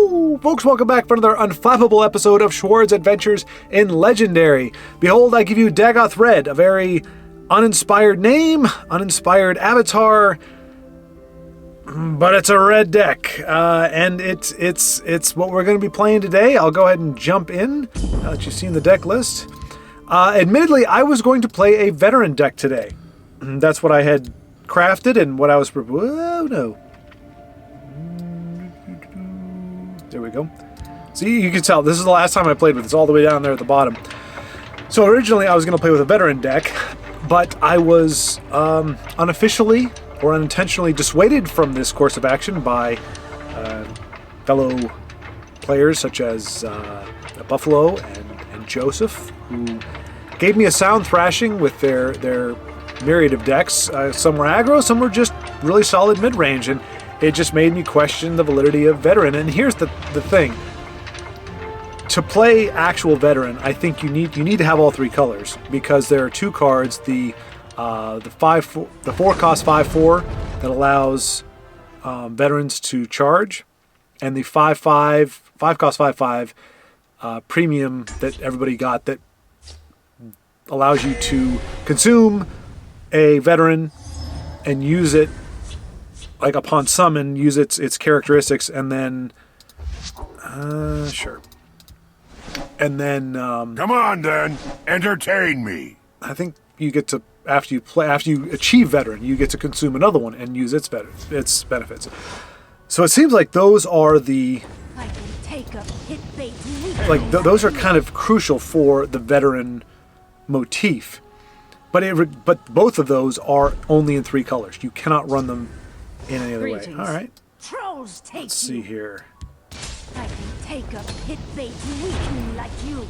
Hello, folks. Welcome back for another unflappable episode of Schwaaard's Adventures in Legendary. Behold, I give you Dagoth Red, a very uninspired name, uninspired avatar, but it's a red deck, and it's what we're going to be playing today. I'll go ahead and jump in now that you've seen the deck list. Admittedly, I was going to play a veteran deck today. That's what I had crafted and what I was... Oh, no. There we go. See, you can tell this is the last time I played with it. It's all the way down there at the bottom. So originally I was going to play with a veteran deck, but I was unofficially or unintentionally dissuaded from this course of action by fellow players such as Buffalo and Joseph, who gave me a sound thrashing with their myriad of decks. Some were aggro, some were just really solid mid-range, and it just made me question the validity of veteran. And here's the thing. To play actual veteran, I think you need to have all three colors, because there are two cards, the 4-cost 5/4 that allows veterans to charge, and the 5-cost 5/5 premium that everybody got that allows you to consume a veteran and use it, like upon summon, use its characteristics, and then sure. And then come on then, entertain me. I think you get to, after you achieve veteran, you get to consume another one and use its benefits. So it seems like those are the those are kind of crucial for the veteran motif. But both of those are only in three colors. You cannot run them in any other way. All right. Let's see here. I can take a pit bait weakling like you.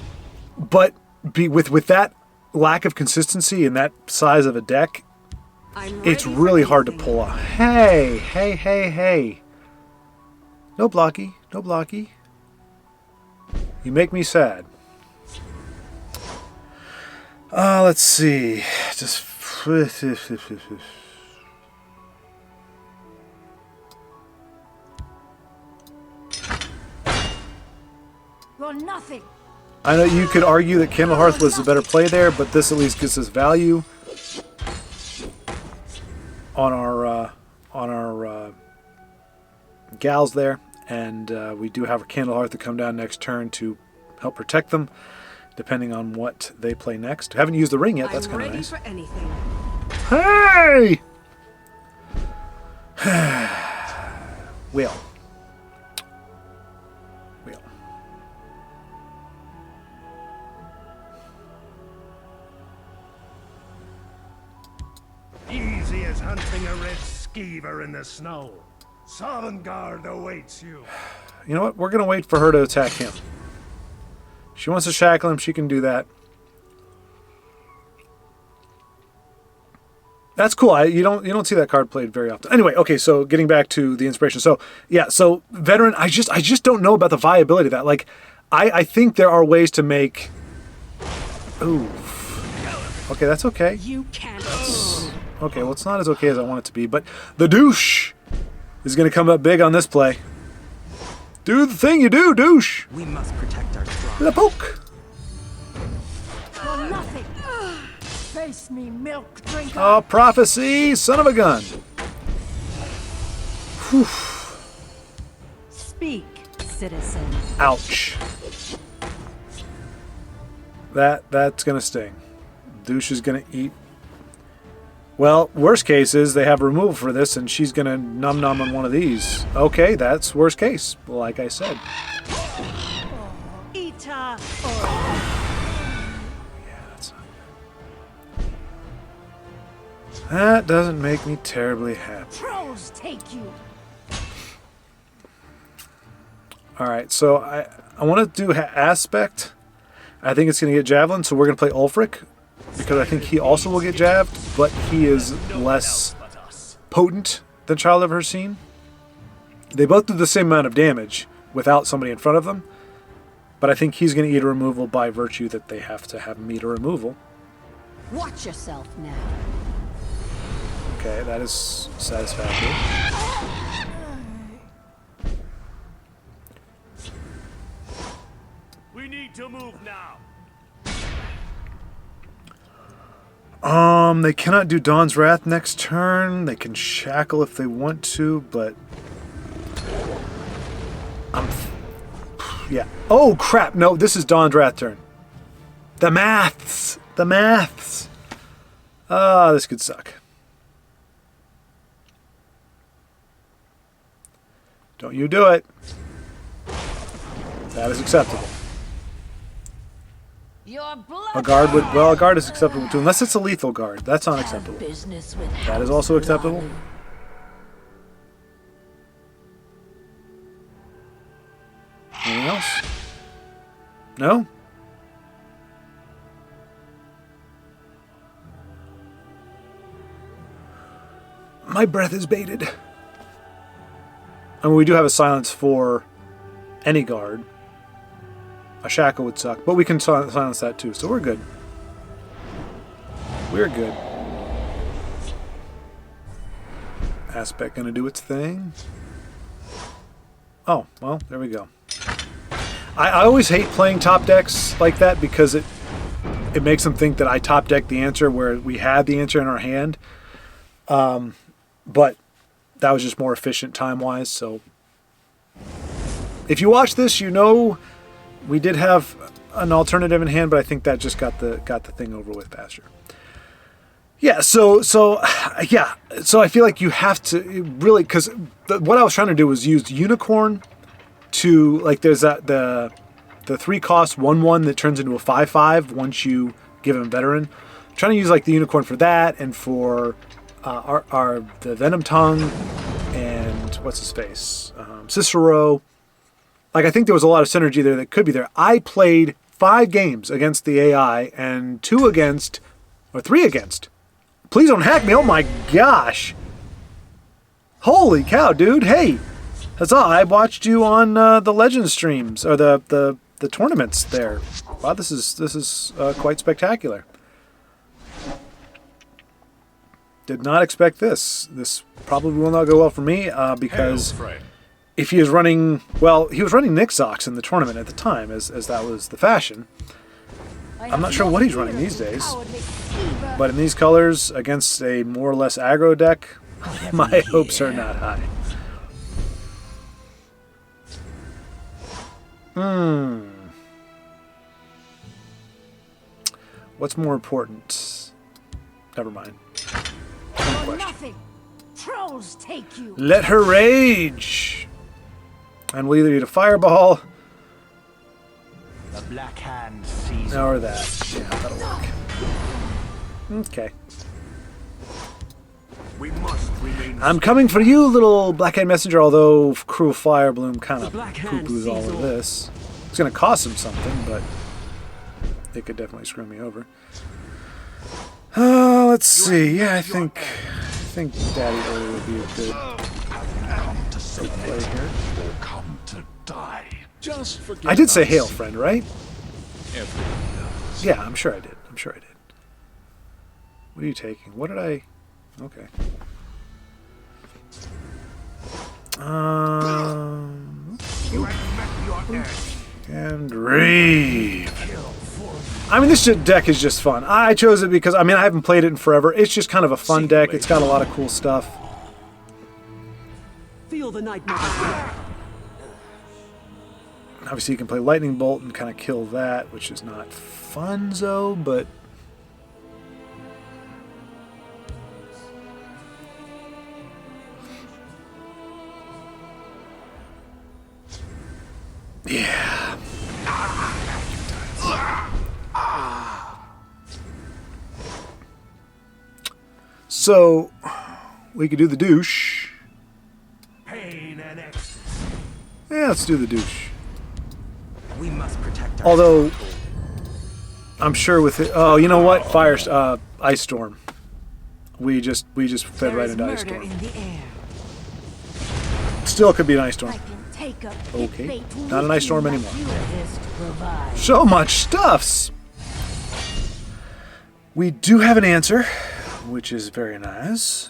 But with that lack of consistency and that size of a deck, it's really hard to pull off. Hey. No blocky. You make me sad. Let's see. Just... You're nothing. I know you could argue that Candle Hearth was the better play there, but this at least gives us value on our gals there, and we do have a Candle Hearth to come down next turn to help protect them, depending on what they play next. Haven't used the ring yet. That's kind of nice. For anything. Hey! Wheel. Easy as hunting a red skeever in the snow. Sovngarde awaits you. You know what? We're going to wait for her to attack him. She wants to shackle him. She can do that. That's cool. You don't see that card played very often. Anyway, okay. So getting back to the inspiration. So yeah. So veteran. I just don't know about the viability of that. Like, I think there are ways to make. Ooh. Okay, that's okay. You can't. Okay, well, it's not as okay as I want it to be, but the douche is going to come up big on this play. Do the thing you do, douche. We must protect our strong. La poke. You're nothing. Face me, milk drinker. Oh, prophecy, son of a gun. Whew. Speak, citizen. Ouch. That's going to sting. Douche is going to eat. Well, worst case is they have removal for this, and she's going to num on one of these. Okay, that's worst case, like I said. Eater. Yeah, that's not good. That doesn't make me terribly happy. Trolls take you. All right, so I want to do aspect. I think it's going to get javelin, so we're going to play Ulfric, because I think he also will get jabbed, but he is less potent than Child of Her Scene. They both do the same amount of damage without somebody in front of them, but I think he's going to eat a removal by virtue that they have to have him eat a removal. Watch yourself now. Okay, that is satisfactory. We need to move now. They cannot do Dawn's Wrath next turn. They can shackle if they want to, but yeah. Oh crap! No, this is Dawn's Wrath turn. The maths. The maths. Ah, this could suck. Don't you do it. That is acceptable. A guard would, well, a guard is acceptable too, unless it's a lethal guard. That's unacceptable. That is also acceptable. Anything else? No? My breath is baited. I mean, we do have a silence for any guard. A shackle would suck, but we can silence that too, so we're good. We're good. Aspect gonna do its thing. Oh, well, there we go. I always hate playing top decks like that because it makes them think that I top decked the answer where we had the answer in our hand. But that was just more efficient time-wise, so if you watch this, you know we did have an alternative in hand, but I think that just got the thing over with faster. Yeah, so I feel like you have to really, because what I was trying to do was use Unicorn to, like, there's that the 3-cost 1/1 that turns into a 5/5 once you give him Veteran. I'm trying to use like the Unicorn for that and for the Venom Tongue and what's his face, Cicero. Like, I think there was a lot of synergy there that could be there. I played 5 games against the AI and 3 against. Please don't hack me. Oh my gosh. Holy cow, dude. Hey, huzzah. I watched you on the Legend streams, or the tournaments there. Wow, this is quite spectacular. Did not expect this. This probably will not go well for me because if he is running, well, he was running Nixox in the tournament at the time, as that was the fashion. I'm not sure what he's running these days, but in these colors against a more or less aggro deck, my hopes are not high. What's more important? Never mind. Trolls take you. Let her rage. And we'll either eat a fireball. The Black Hand sees Or that. Yeah, that'll work. Okay. we must remain. I'm coming for you, little Black-Eyed Messenger, although Cruel Fire Bloom kind of poo-poos all of this. It's going to cost him something, but it could definitely screw me over. Let's see. Yeah, I think Daddy Early would be a good play here. Come to die. Just forget. I did say hail, friend, right? Everyone does. Yeah, I'm sure I did. What are you taking? What did I... Okay. You have met your end. And rave. I mean, this deck is just fun. I chose it because, I mean, I haven't played it in forever. It's just kind of a fun deck. It's got a lot of cool stuff. Feel the nightmare. Obviously, you can play Lightning Bolt and kind of kill that, which is not funzo, but... yeah. So, we could do the douche. Pain and ecstasy. Yeah, let's do the douche. We must protect our Although, I'm sure with it... Oh, you know what? Ice Storm. We just fed right into Ice Storm. In the air. Still could be an Ice Storm. I can take up Okay. Not an Ice Storm anymore. Provide. So much stuffs! We do have an answer, which is very nice.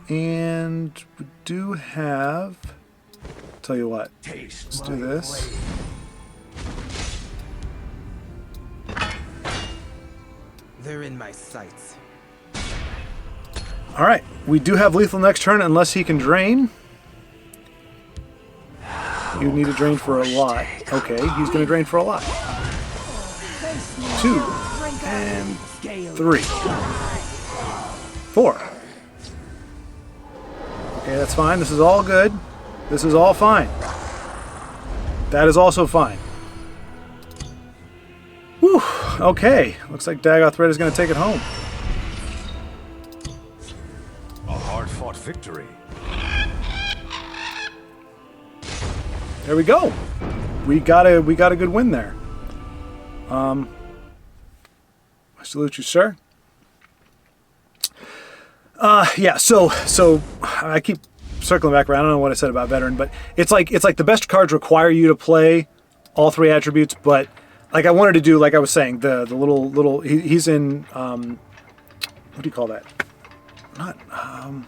And we do have... Tell you what. Let's do this. They're in my sights. Alright, we do have lethal next turn unless he can drain. You need to drain for a lot. Okay, he's going to drain for a lot. 2 and 3. 4. Okay, that's fine. This is all good. This is all fine. That is also fine. Whew. Okay. Looks like Dagoth Red is going to take it home. A hard-fought victory. There we go. We got a good win there. I salute you, sir. Yeah. So I keep circling back around. I don't know what I said about veteran, but it's like the best cards require you to play all 3 attributes, but like I wanted to do, like I was saying, the little he's in what do you call that? Not I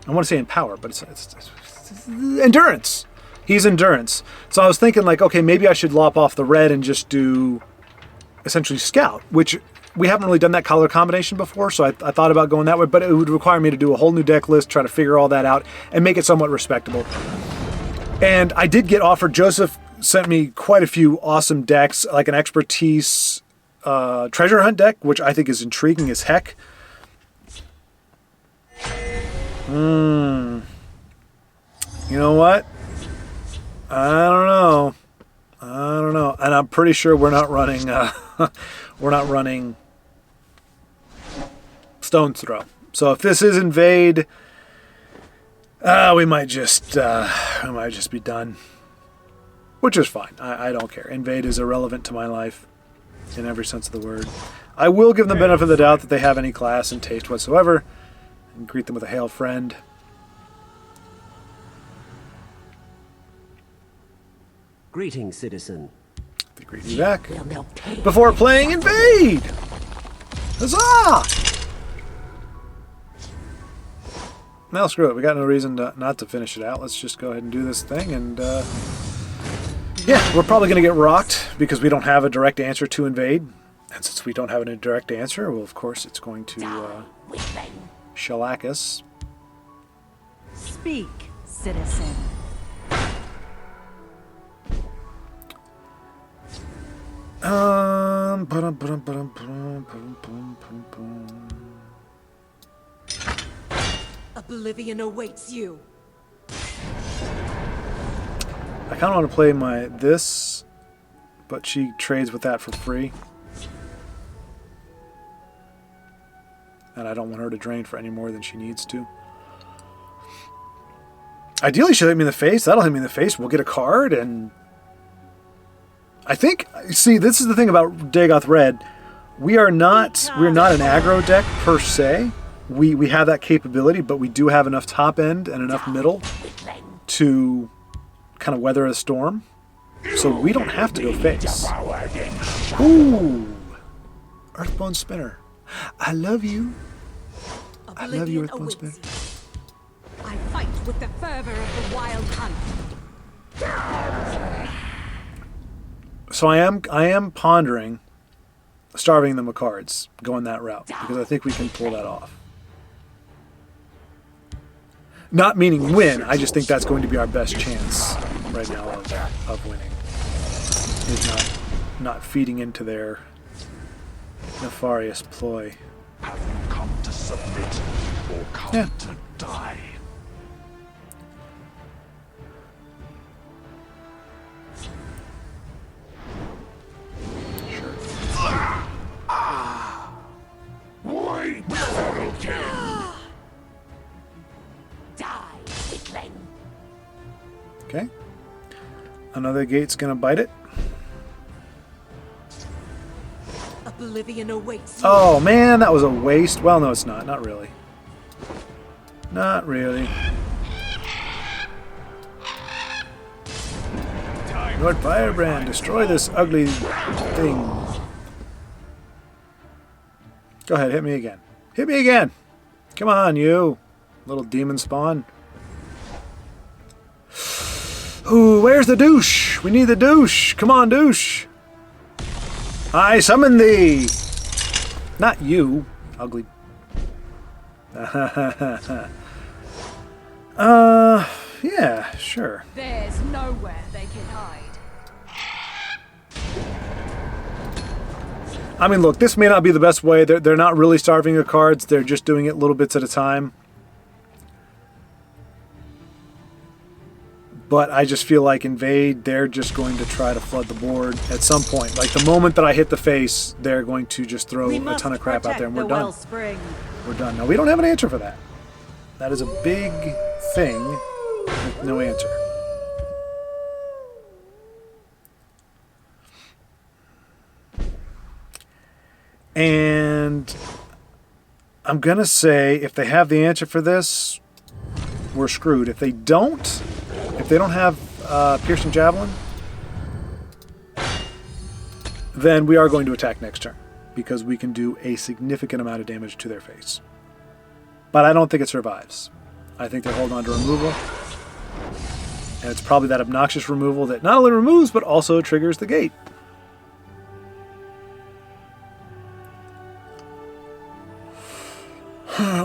want to say in power, but it's endurance. He's endurance. So I was thinking like, okay, maybe I should lop off the red and just do essentially scout, which we haven't really done that color combination before, so I thought about going that way, but it would require me to do a whole new deck list, try to figure all that out, and make it somewhat respectable. And I did get offered, Joseph sent me quite a few awesome decks, like an expertise treasure hunt deck, which I think is intriguing as heck. You know what? I don't know. And I'm pretty sure we're not running Stone's Throw. So if this is Invade, we might just be done. Which is fine. I don't care. Invade is irrelevant to my life in every sense of the word. I will give them the benefit of the doubt that they have any class and taste whatsoever, and greet them with a hail friend. Greetings, citizen. They greet you back before playing Invade. Huzzah! Now screw it. We got no reason not to finish it out. Let's just go ahead and do this thing. And yeah, we're probably going to get rocked because we don't have a direct answer to Invade. And since we don't have a direct answer, well, of course, it's going to shellac us. Speak, citizen. Oblivion awaits you. I kind of want to play this, but she trades with that for free. And I don't want her to drain for any more than she needs to. Ideally, she'll hit me in the face. That'll hit me in the face. We'll get a card, and I think, see, this is the thing about Dagoth Red. We're not an aggro deck per se. We have that capability, but we do have enough top end and enough middle to kind of weather a storm. So we don't have to go face. Ooh, Earthbone Spinner. I love you. I love you, Earthbone Spinner. I fight with the fervor of the wild hunt. So I am pondering starving them of cards, going that route, because I think we can pull that off. Not meaning win, I just think that's going to be our best chance right now of winning. Is not feeding into their nefarious ploy. Have you come to submit or come to die? Wait, Die, weakling. Okay. Another gate's gonna bite it. Oblivion awaits you. Oh man, that was a waste. Well, no, it's not. Not really. Not really. Lord Firebrand, destroy this ugly thing. Go ahead, hit me again. Hit me again! Come on, you. Little demon spawn. Ooh, where's the douche? We need the douche. Come on, douche. I summon thee. Not you, ugly. Yeah, sure. There's nowhere they can hide. I mean, look, this may not be the best way. They're not really starving of cards. They're just doing it little bits at a time. But I just feel like Invade, they're just going to try to flood the board at some point. Like, the moment that I hit the face, they're going to just throw a ton of crap out there, and we're done. Wellspring. We're done. No, we don't have an answer for that. That is a big thing with no answer. And I'm going to say if they have the answer for this, we're screwed. If they don't have Piercing Javelin, then we are going to attack next turn because we can do a significant amount of damage to their face. But I don't think it survives. I think they're holding on to removal. And it's probably that obnoxious removal that not only removes, but also triggers the gate.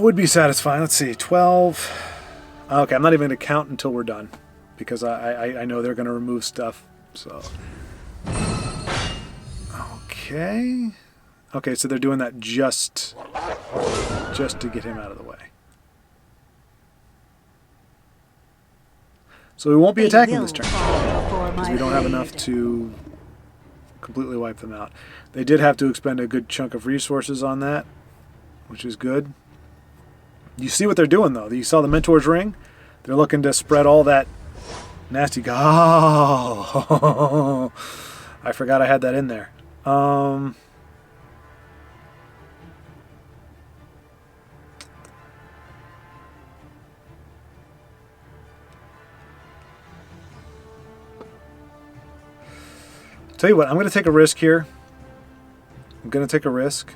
Would be satisfying. Let's see, 12. Okay, I'm not even going to count until we're done. Because I know they're going to remove stuff. So. Okay. Okay, so they're doing that just to get him out of the way. So we won't be attacking this turn. Because we don't have enough to completely wipe them out. They did have to expend a good chunk of resources on that, which is good. You see what they're doing, though. You saw the Mentor's Ring? They're looking to spread all that nasty... Oh! I forgot I had that in there. Tell you what, I'm going to take a risk here. I'm going to take a risk.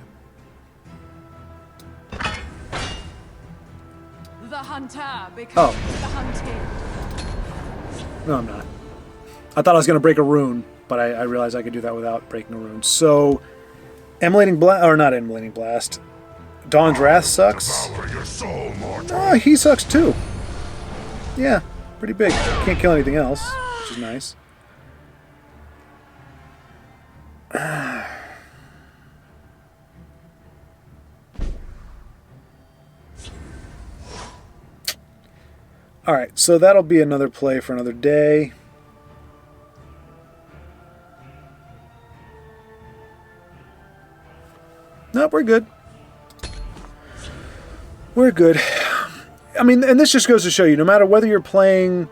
The hunter becomes the hunted. No, I'm not. I thought I was going to break a rune, but I realized I could do that without breaking a rune. So, Emulating Blast, or not Emulating Blast. Dawn's Wrath sucks. Oh, he sucks too. Yeah, pretty big. Can't kill anything else, which is nice. Alright, so that'll be another play for another day. Nope, we're good. We're good. I mean, and this just goes to show you, no matter whether you're playing,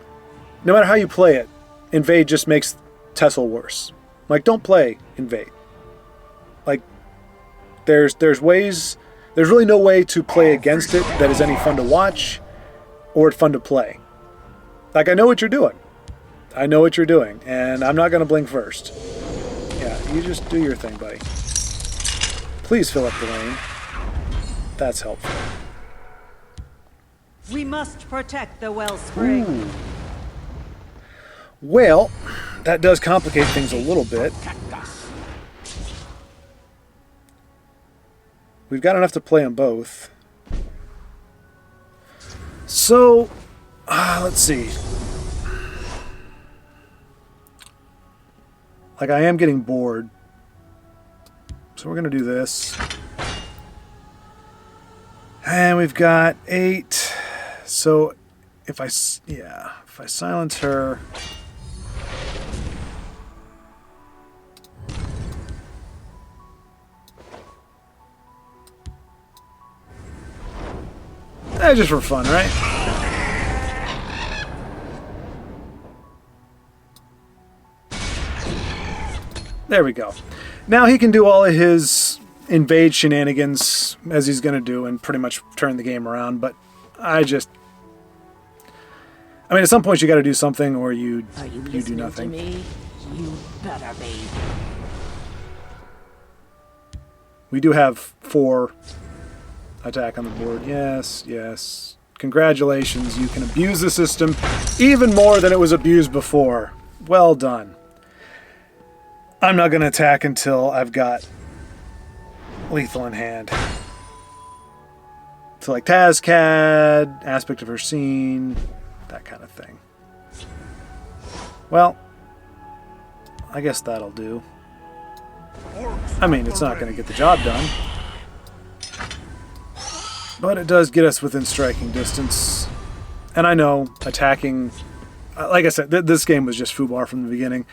no matter how you play it, Invade just makes Tessel worse. Like, don't play Invade. Like, there's ways, there's really no way to play against it that is any fun to watch or fun to play. Like, I know what you're doing. I know what you're doing, and I'm not going to blink first. Yeah, you just do your thing, buddy. Please fill up the lane. That's helpful. We must protect the wellspring. Ooh. Well, that does complicate things a little bit. We've got enough to play them both. So, let's see. Like, I am getting bored. So we're going to do this. And we've got 8. So if I silence her... just for fun, right? There we go. Now he can do all of his invade shenanigans, as he's going to do, and pretty much turn the game around, but I mean, at some point you got to do something, or you do nothing. To me? You better be. We do have 4 attack on the board. Yes, yes. Congratulations, you can abuse the system even more than it was abused before. Well done. I'm not going to attack until I've got lethal in hand. So like Tazcad, aspect of her scene, that kind of thing. Well, I guess that'll do. I mean, it's not going to get the job done. But it does get us within striking distance. And I know attacking... Like I said, this game was just foobar from the beginning.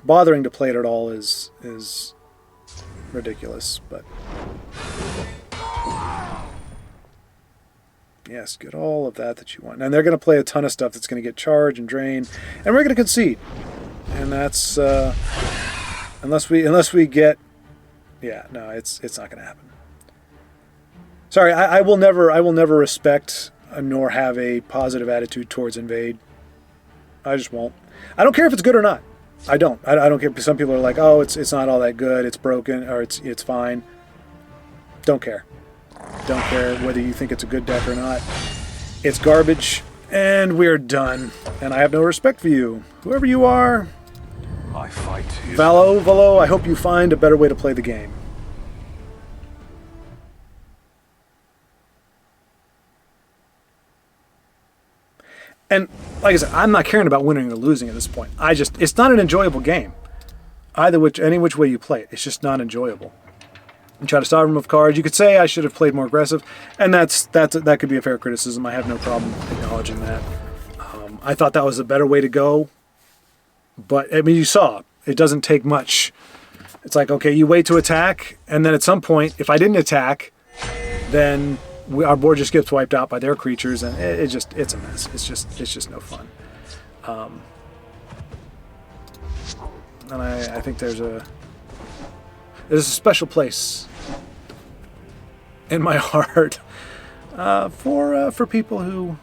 Bothering to play it at all is ridiculous, but... Yes, get all of that you want. And they're going to play a ton of stuff that's going to get charged and drained. And we're going to concede. And that's... unless we get... Yeah, no, it's not going to happen. Sorry, I will never respect nor have a positive attitude towards Invade. I just won't. I don't care if it's good or not. I don't. I don't care. Some people are like, oh, it's not all that good. It's broken or it's fine. Don't care. Don't care whether you think it's a good deck or not. It's garbage, and we're done. And I have no respect for you, whoever you are. I fight you. Valo, I hope you find a better way to play the game. And like I said, I'm not caring about winning or losing at this point. It's not an enjoyable game. Any which way you play it, it's just not enjoyable. You try to sovereign of cards. You could say I should have played more aggressive, and that could be a fair criticism. I have no problem acknowledging that. I thought that was a better way to go. But, I mean, you saw, it doesn't take much. It's like, okay, you wait to attack, and then at some point, if I didn't attack, then our board just gets wiped out by their creatures, and it's a mess. It's just no fun. And I think there's a special place in my heart for people who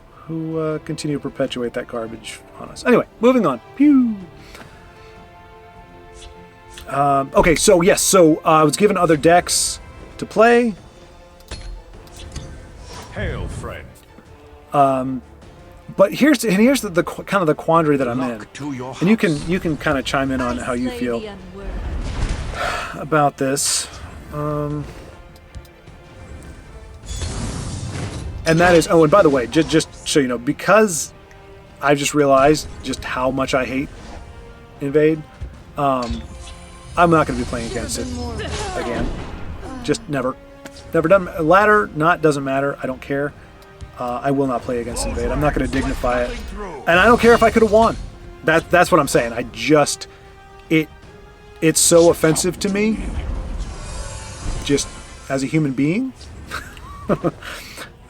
continue to perpetuate that garbage on us. Anyway, moving on. Pew. Okay, so yes, I was given other decks to play. Hail, friend. But here's the kind of the quandary that I'm in, and you can kind of chime in on how you feel about this. And that is, oh, and by the way, just so you know, because I've just realized just how much I hate Invade, I'm not going to be playing against it again. Just never done. Ladder, doesn't matter. I don't care. I will not play against Invade. I'm not going to dignify it, and I don't care if I could have won. That's what I'm saying. It's so offensive to me, just as a human being,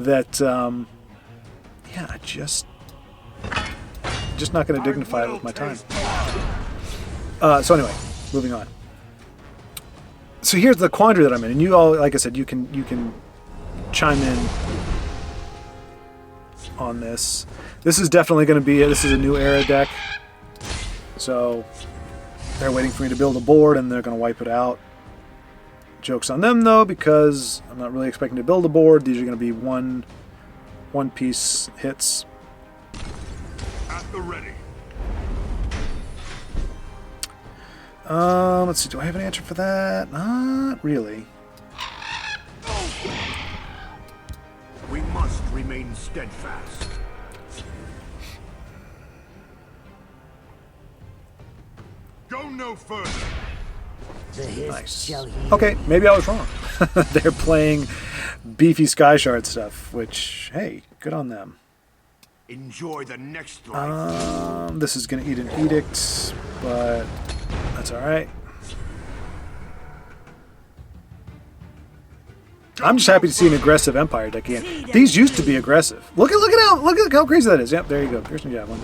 that yeah, just not going to dignify it with my time. So anyway, moving on. So here's the quandary that I'm in, and you all, like I said, you can chime in on this. This is definitely going to be this is a new era deck, so they're waiting for me to build a board, and they're going to wipe it out. Joke's on them though, because I'm not really expecting to build a board. These are going to be one piece hits. At the ready. Let's see, do I have an answer for that? Not really. We must remain steadfast. Go no further. Nice. Okay, maybe I was wrong. They're playing beefy Skyshard stuff, which, hey, good on them. Enjoy the next life. This is going to eat an edict, but that's all right. I'm just happy to see an aggressive Empire deck again. These used to be aggressive. Look at how crazy that is. Yep, there you go. Here's some javelin.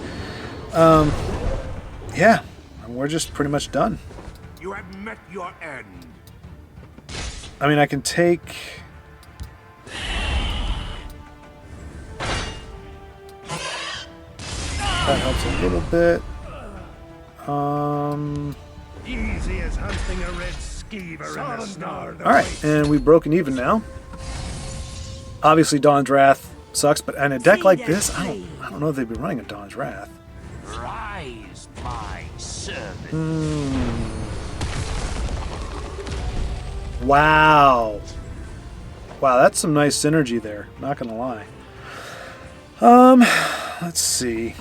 Yeah, we're just pretty much done. You have met your end. I mean, I can take. That helps a little bit. Easy as hunting a red skeever in the snow. All right, and we've broken even now. Obviously, Dawn's Wrath sucks, but in a deck like this, I don't know if they'd be running a Dawn's Wrath. Rise, my servant. Wow. Wow, that's some nice synergy there. Not gonna lie. Let's see.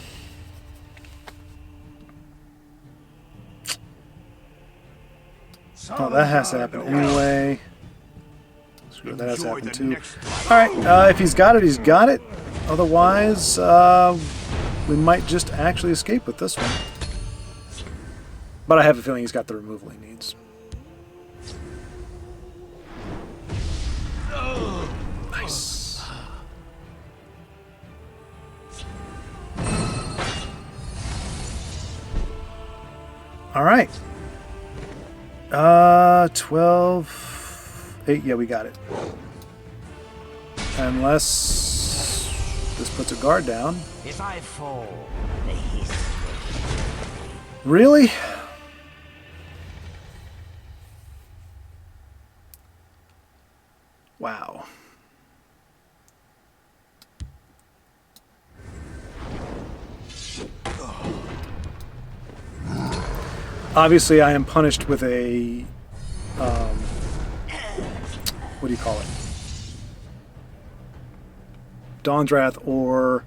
Oh, that has to happen anyway. Screw that has to happen too. Alright, if he's got it, he's got it. Otherwise, we might just actually escape with this one. But I have a feeling he's got the removal he needs. Nice. Alright. 12... 8, yeah, we got it. Unless this puts a guard down. If I fall, Really? Wow. Obviously, I am punished with a... what do you call it? Dawn's Wrath or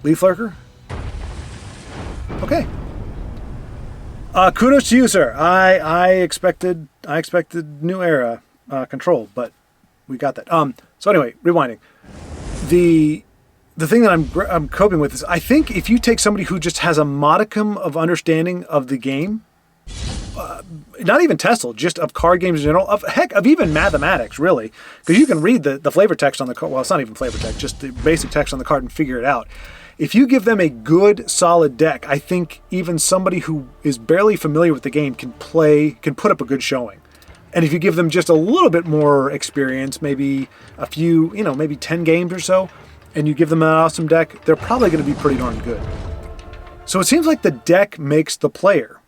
Leaf Lurker? Okay. Kudos to you, sir. I expected new era control, but we got that. So anyway, rewinding. The thing that I'm coping with is I think if you take somebody who just has a modicum of understanding of the game, not even TESL, just of card games in general, of even mathematics, really, because you can read the flavor text on the card. Well, it's not even flavor text, just the basic text on the card and figure it out. If you give them a good, solid deck, I think even somebody who is barely familiar with the game can put up a good showing. And if you give them just a little bit more experience, maybe a few, maybe 10 games or so, and you give them an awesome deck, they're probably going to be pretty darn good. So it seems like the deck makes the player.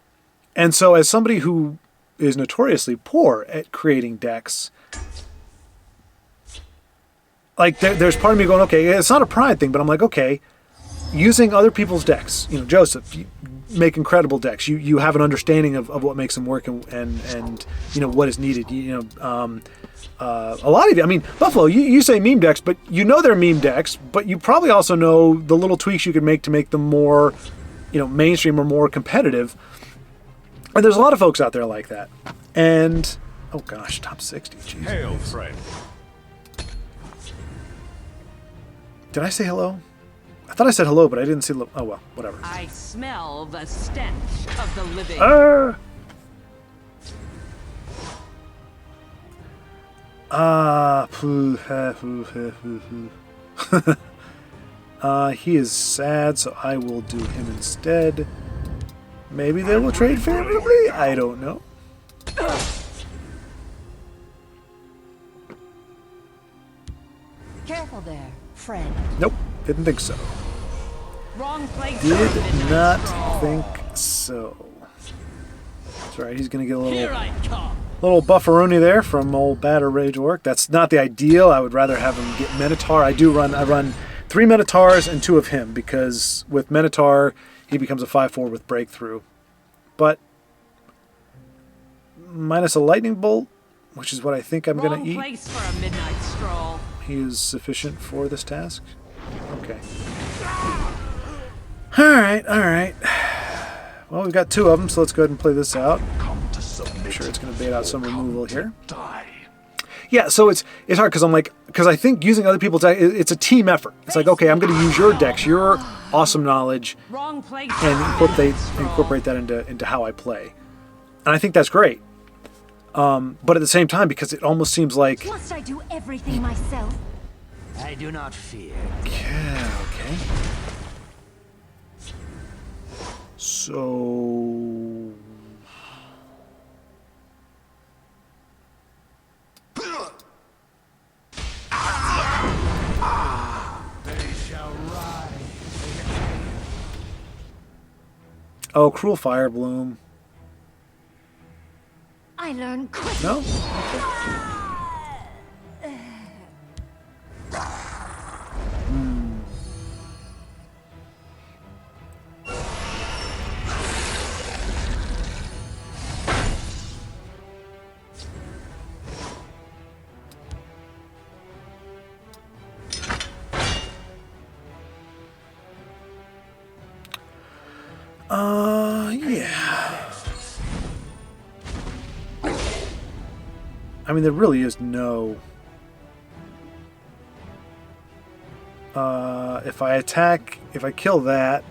And so as somebody who is notoriously poor at creating decks, like there's part of me going, okay, it's not a pride thing, but I'm like, okay, using other people's decks, Joseph, you make incredible decks. You have an understanding of what makes them work and what is needed. A lot of you, I mean, Buffalo, you say meme decks, but they're meme decks, but you probably also know the little tweaks you could make to make them more, mainstream or more competitive. And there's a lot of folks out there like that. And, oh gosh, top 60, jeez. Hail, friend. Did I say hello? I thought I said hello, but I didn't see. Oh well, whatever. I smell the stench of the living. He is sad, so I will do him instead. Maybe they will trade favorably. I don't know. Careful there, friend. Nope, didn't think so. Wrong place. Did not think so. That's right. He's gonna get a little bufferoni there from old Batter Rage Orc. That's not the ideal. I would rather have him get Minotaur. I run 3 Minotaurs and 2 of him because with Minotaur he becomes a 5/4 with Breakthrough, but minus a Lightning Bolt, which is what I think I'm gonna eat. Place for a midnight stroll. He is sufficient for this task. Okay. All right. Well, we've got 2 of them, so let's go ahead and play this out. I'm sure it's going to bait out some removal here. Yeah, so it's hard because I think using other people's decks, it's a team effort. It's like, okay, I'm going to use your decks, your awesome knowledge, and incorporate that into how I play. And I think that's great. But at the same time, because it almost seems like... Must I do everything myself? I do not fear. Yeah, okay. So... Oh, Cruel Fire Bloom. I I learn quick. No? Yeah. I mean, there really is no... if I attack, if I kill that...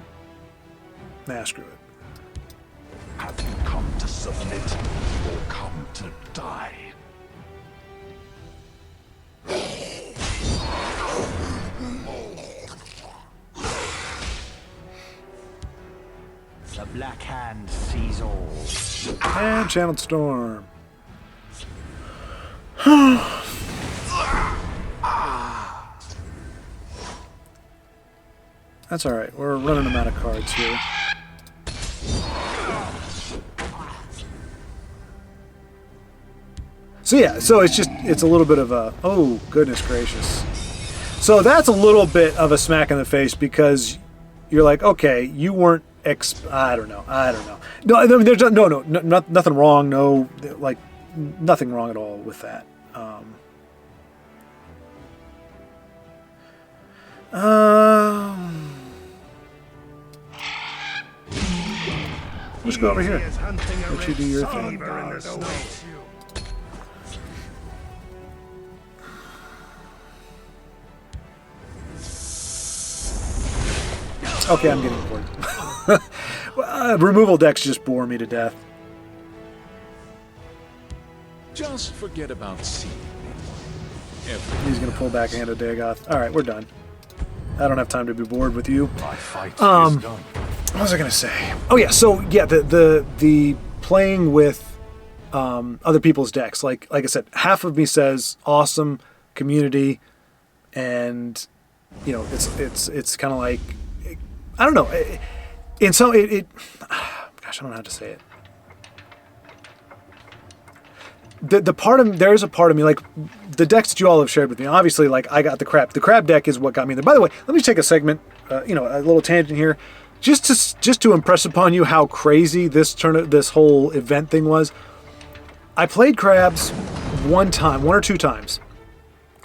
Nah, screw it. Have you come to submit or come to die? The Black Hand sees all. And Channeled Storm. That's alright, we're running them out of cards here. So yeah, so it's a little bit of a, oh goodness gracious. So that's a little bit of a smack in the face because you're like, okay, you weren't I don't know. No, I mean, there's nothing wrong. No, like nothing wrong at all with that. Let's go over here. Let you do your thing. Okay, I'm getting bored. Removal decks just bore me to death. Just forget about seeing me. He's gonna pull back a Hand of Dagoth. Alright, we're done. I don't have time to be bored with you. My fight is done. What was I gonna say? Oh yeah, so yeah, the playing with other people's decks. Like I said, half of me says awesome community, and you know, it's kind of like, I don't know. In some, gosh, I don't know how to say it. The part of there's a part of me, like the decks that you all have shared with me. Obviously, like I got the crab. The crab deck is what got me there. By the way, let me take a segment, you know, a little tangent here, just to impress upon you how crazy this whole event thing was. I played crabs one or two times.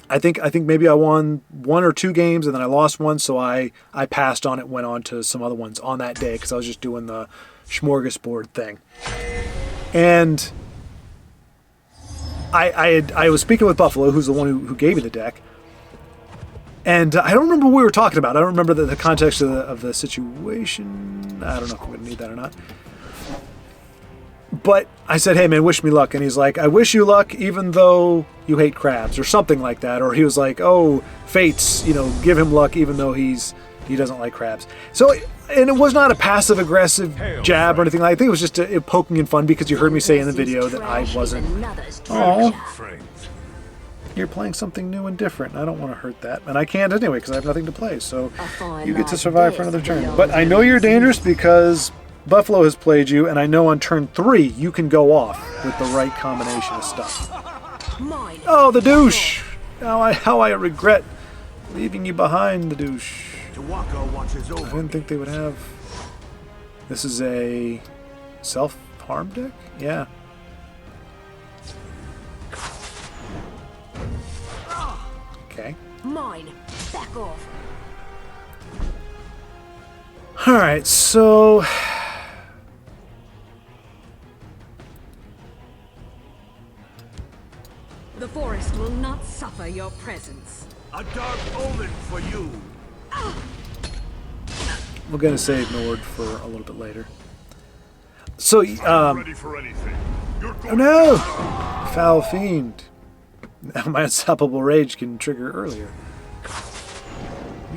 I think maybe I won 1 or 2 games and then I lost one, so I passed on it, went on to some other ones on that day because I was just doing the smorgasbord thing. And I was speaking with Buffalo, who's the one who gave me the deck, and I don't remember what we were talking about. I don't remember the context of the situation. I don't know if I'm going to need that or not. But I said, hey man, wish me luck. And he's like, I wish you luck even though you hate crabs, or something like that. Or he was like, oh, fates, you know, give him luck even though he doesn't like crabs. So, and it was not a passive aggressive jab or anything like that. I think it was just a poking and fun because you heard me say in the video that I wasn't. Oh, you're playing something new and different. I don't want to hurt that. And I can't anyway because I have nothing to play. So you get to survive for another turn. But I know you're dangerous because Buffalo has played you, and I know on turn 3 you can go off with the right combination of stuff. Oh, the douche! How I regret leaving you behind, the douche. I didn't think they would have... This is a self-harm deck? Yeah. Okay. Mine. Back off. Alright, so... The forest will not suffer your presence. A dark omen for you. We're gonna save Nord for a little bit later. So, Ready for anything. oh no! Foul Fiend. Now my Unstoppable Rage can trigger earlier.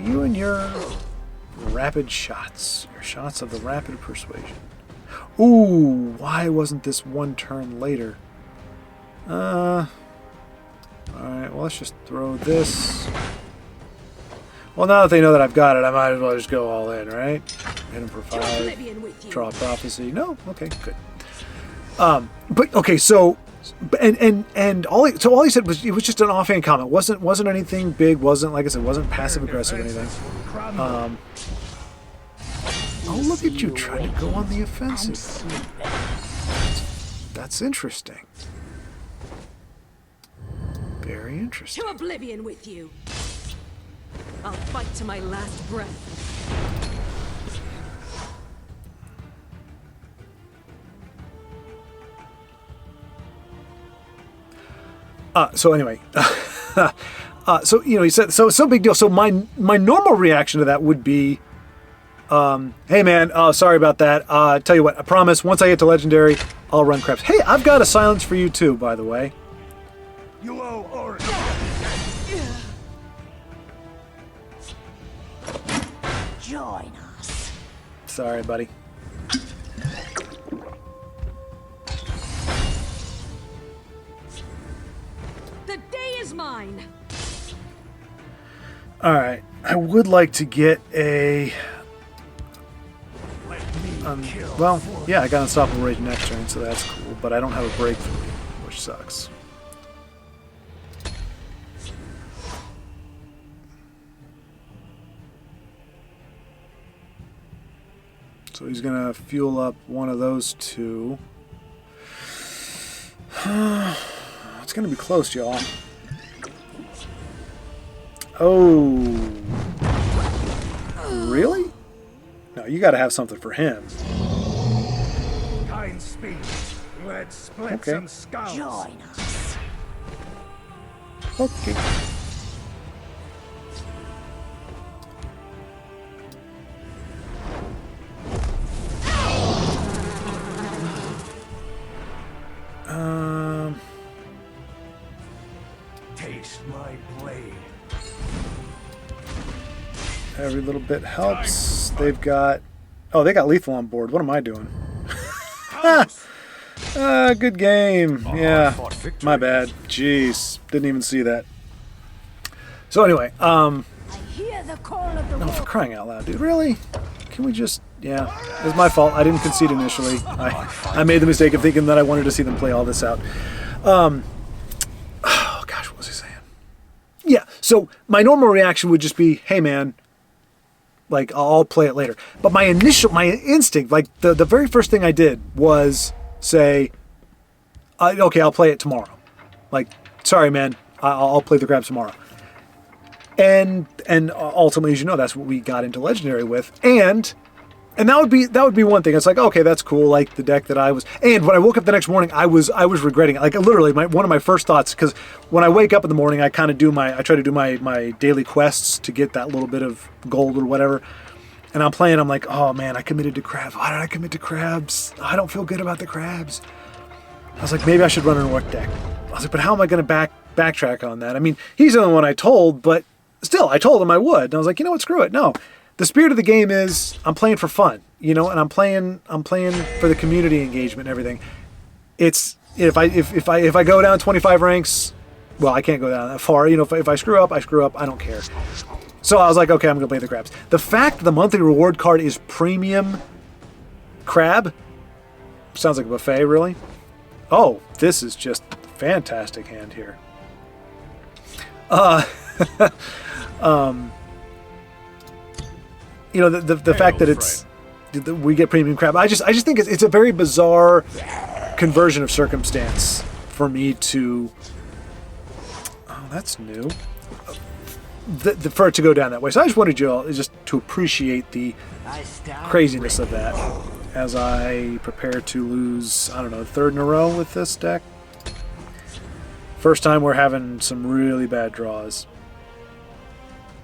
You and your rapid shots. Your shots of the Rapid Persuasion. Ooh, why wasn't this one turn later? Alright, well, let's just throw this. Well, now that they know that I've got it, I might as well just go all in, right? Hit him for 5. Draw Prophecy. No? Okay, good. But, okay, so And all he said was, it was just an offhand comment. Wasn't anything big. Wasn't, like I said, wasn't passive aggressive or anything. Oh, look at you trying to go on the offensive. That's interesting. Very interesting. To oblivion with you. I'll fight to my last breath. So anyway, so he said, so it's no big deal. So my normal reaction to that would be, hey man, sorry about that. Tell you what, I promise, once I get to legendary, I'll run crabs. Hey, I've got a silence for you too, by the way. You owe orders. Join us. Sorry, buddy. The day is mine. All right, I would like to get a. Well, yeah, I got Unstoppable Rage next turn, so that's cool. But I don't have a breakthrough, which sucks. So he's gonna fuel up one of those two. It's gonna be close, y'all. Oh, really? No, you got to have something for him. Kind speech. Let's split some skulls. Join us. Okay. Taste my blade. Every little bit helps. They've got... Oh, they got lethal on board. What am I doing? Good game. Yeah, my bad. Jeez, didn't even see that. So anyway, I hear the call of the no, for crying out loud, dude. Really? Can we just... Yeah, it was my fault. I didn't concede initially. I made the mistake of thinking that I wanted to see them play all this out. Oh, gosh, what was I saying? Yeah, so my normal reaction would just be, hey, man, like, I'll play it later. But my instinct, like, the very first thing I did was say, okay, I'll play it tomorrow. Like, sorry, man, I'll play the crabs tomorrow. And ultimately, as you know, that's what we got into Legendary with. And that would be one thing. It's like, okay, that's cool. Like the deck that I was. And when I woke up the next morning, I was regretting it. Like literally, one of my first thoughts, because when I wake up in the morning, I try to do my daily quests to get that little bit of gold or whatever. And I'm playing. I'm like, oh man, I committed to crabs. Why did I commit to crabs? I don't feel good about the crabs. I was like, maybe I should run an orc deck. I was like, but how am I going to backtrack on that? I mean, he's the only one I told, but still, I told him I would. And I was like, you know what? Screw it. No. The spirit of the game is I'm playing for fun, and I'm playing for the community engagement and everything. It's if I go down 25 ranks, well, I can't go down that far. If I screw up, I screw up. I don't care. So I was like, okay, I'm gonna play the crabs. The fact that the monthly reward card is premium crab sounds like a buffet, really. Oh, this is just a fantastic hand here. The fact that we get premium crab, I just think it's a very bizarre conversion of circumstance for me to. Oh, that's new. For it to go down that way. So I just wanted you all just to appreciate the craziness of that as I prepare to lose, I don't know, third in a row with this deck. First time we're having some really bad draws.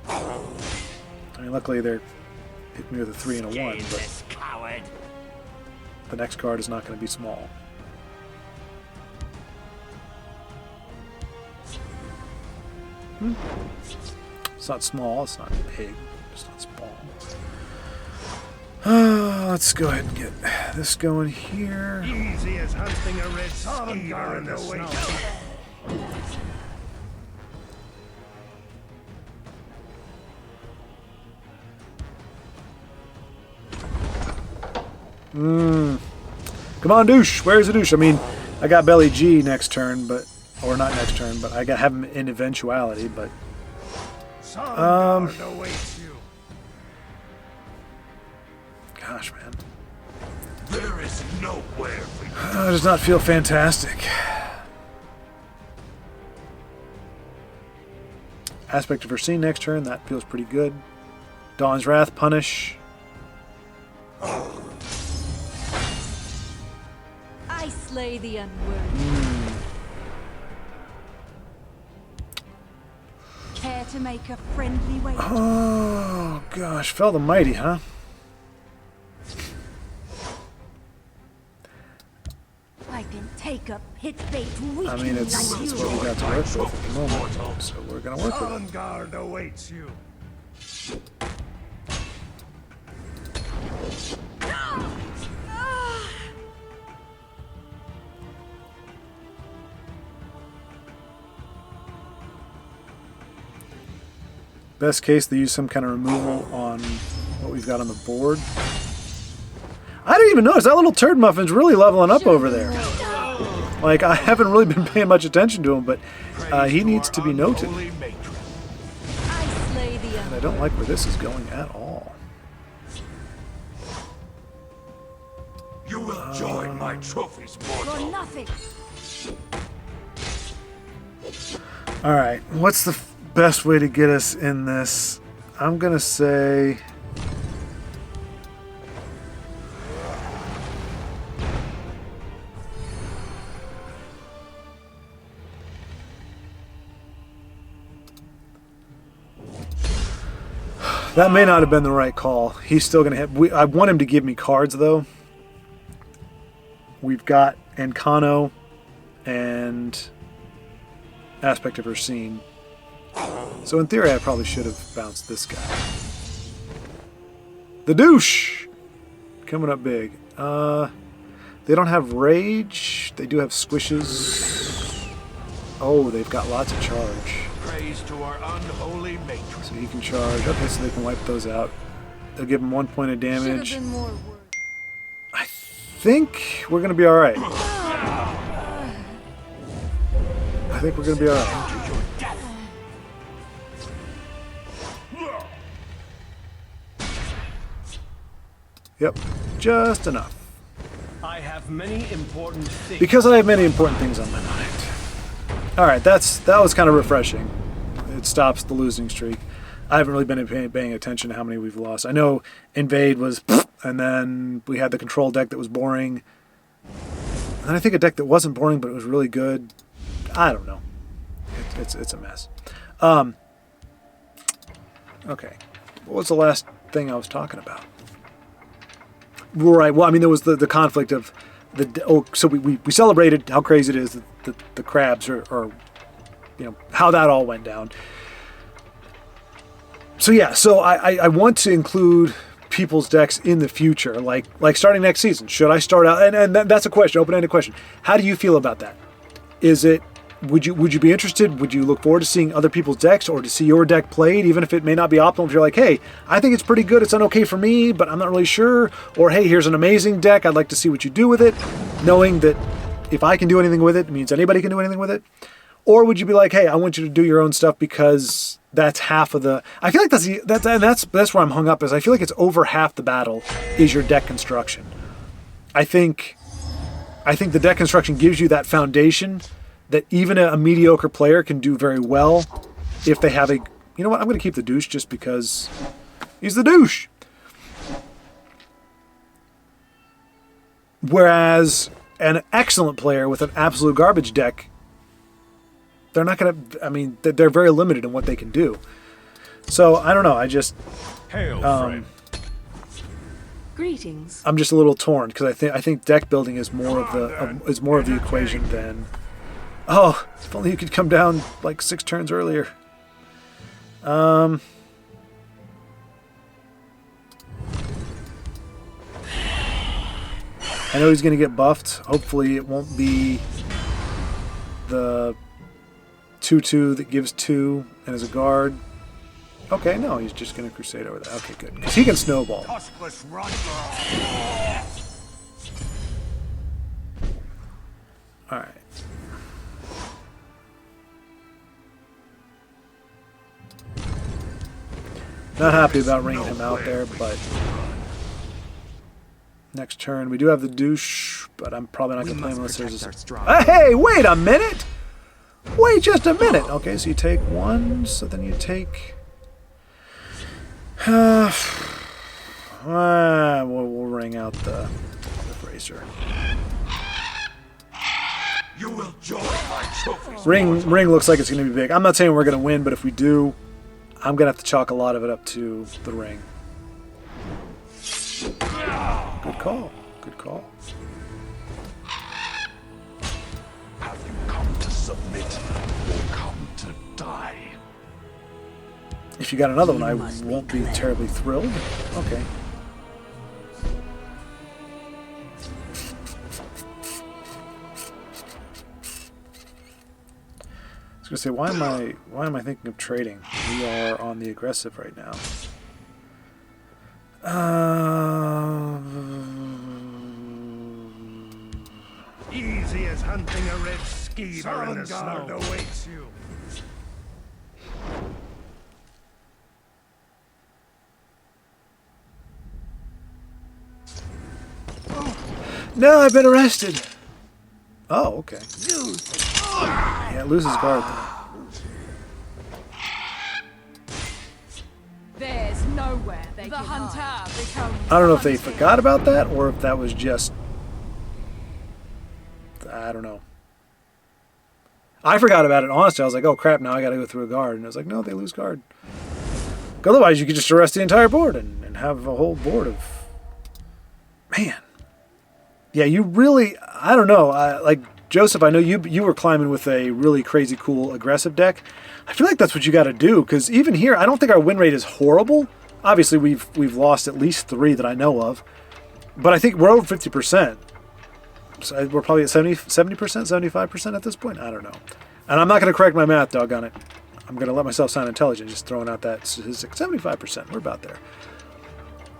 I mean, luckily they're hit me with a 3 and a 1, but the next card is not going to be small. It's not small, it's not big, it's not small. Let's go ahead and get this going here. Easy as hunting a red skeever in the snow. Come on, douche. Where's the douche? I mean, I got Belly G next turn, but or not next turn, but I got have him in eventuality. But Sovngarde awaits you. gosh, man, There is nowhere for you. does not feel fantastic. Aspect of her scene next turn, that feels pretty good. Dawn's Wrath, punish. I slay the unworthy. Care to make a friendly wager? Oh gosh, Fell the Mighty, huh? I can take a pit bait weak I mean, it's like what you. we got to work with at the moment, so we're gonna work with it. Sovngarde awaits you. Best case, they use some kind of removal on what we've got on the board. I didn't even notice that little turd muffin's really leveling up over there. Like, I haven't really been paying much attention to him, but he needs to be noted. Holy matron. I slay the And I don't like where this is going at all. You will join my trophies, for mortal. nothing. Alright, what's the best way to get us in this? I'm gonna say... That may not have been the right call. He's still going to hit. I want him to give me cards, though. We've got Encano and Aspect of Her Scene. So in theory, I probably should have bounced this guy. The douche! Coming up big. They don't have Rage. They do have Squishes. Oh, they've got lots of charge. Praise to our unholy matron. So he can charge. Okay, so they can wipe those out. They'll give him 1 point of Should have damage. been more words. I think we're going to be alright. I think we're going to be alright. To your death. Yep, just enough. I have many important things. Because I have many important things on my mind. Alright, that was kind of refreshing. It stops the losing streak. I haven't really been paying attention to how many we've lost. I know Invade was, and then we had the control deck that was boring. And then I think a deck that wasn't boring, but it was really good. I don't know. It's a mess. Okay. What was the last thing I was talking about? Right. Well, I mean, there was the conflict of so we celebrated how crazy it is that the crabs are, you know, how that all went down. So yeah, so I want to include people's decks in the future, like starting next season. Should I start out? And that's a question, open-ended question. How do you feel about that? Is it would you be interested? Would you look forward to seeing other people's decks or to see your deck played, even if it may not be optimal? If you're like, hey, I think it's pretty good, it's not okay for me, but I'm not really sure. Or hey, here's an amazing deck, I'd like to see what you do with it, knowing that if I can do anything with it, it means anybody can do anything with it. Or would you be like, hey, I want you to do your own stuff because that's half of the... I feel like that's where I'm hung up, is I feel like it's over half the battle is your deck construction. I think the deck construction gives you that foundation that even a mediocre player can do very well if they have a... You know what? I'm going to keep the douche just because he's the douche. Whereas an excellent player with an absolute garbage deck, they're not going to... I mean, they're very limited in what they can do. So, I don't know. I just... Hail, friend. Greetings. I'm just a little torn because I think deck building is more of the equation than... Oh, if only you could come down like 6 turns earlier. I know he's going to get buffed. Hopefully it won't be the 2/2 that gives 2 and is a guard. Okay, no, he's just going to crusade over that. Okay, good. Because he can snowball. Tuskless run. Alright. Not happy about ringing him out there, but next turn we do have the douche, but I'm probably not going to play him unless there's a... Hey, wait a minute! Wait just a minute! Okay, so you take one, so then you take... we'll ring out the bracer. You will join my trophies. Ring looks like it's going to be big. I'm not saying we're going to win, but if we do, I'm going to have to chalk a lot of it up to the ring. Good call. Good call. Have you come to submit or come to die? If you got another one, I won't be terribly thrilled. Okay. I was gonna say, why am I thinking of trading? We are on the aggressive right now. Easy as hunting a red skeever in the snow. Awaits you. No, I've been arrested. Oh, okay. Yeah, it loses guard though. There's nowhere they the hunter becomes. I don't know if they forgot about that or if that was just... I don't know. I forgot about it, honestly. I was like, oh crap, now I gotta go through a guard. And I was like, no, they lose guard. Otherwise, you could just arrest the entire board and have a whole board of... Man. Yeah, you really... I don't know. Like, Joseph, I know you were climbing with a really crazy cool aggressive deck. I feel like that's what you got to do, because even here, I don't think our win rate is horrible. Obviously, we've lost at least 3 that I know of. But I think we're over 50%. So we're probably at 70%, 75% at this point? I don't know. And I'm not going to correct my math, doggone it. I'm going to let myself sound intelligent, just throwing out that statistic. 75%, we're about there.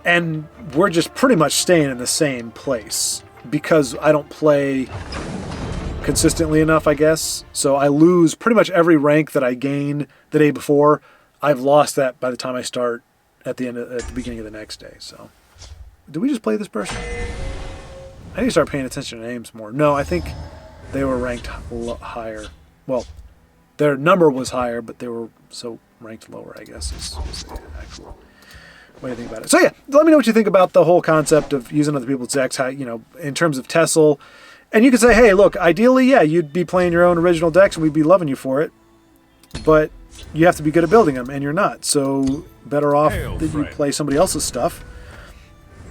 And we're just pretty much staying in the same place, because I don't play consistently enough, I guess. So I lose pretty much every rank that I gain the day before. I've lost that by the time I start at the beginning of the next day. So, did we just play this person? I need to start paying attention to names more. No, I think they were ranked higher. Well, their number was higher, but they were so ranked lower, I guess, is the actual way to think about it. So yeah, let me know what you think about the whole concept of using other people's decks, how, you know, in terms of Tessel. And you could say, hey, look, ideally, yeah, you'd be playing your own original decks and we'd be loving you for it. But you have to be good at building them, and you're not. So better off that you play somebody else's stuff.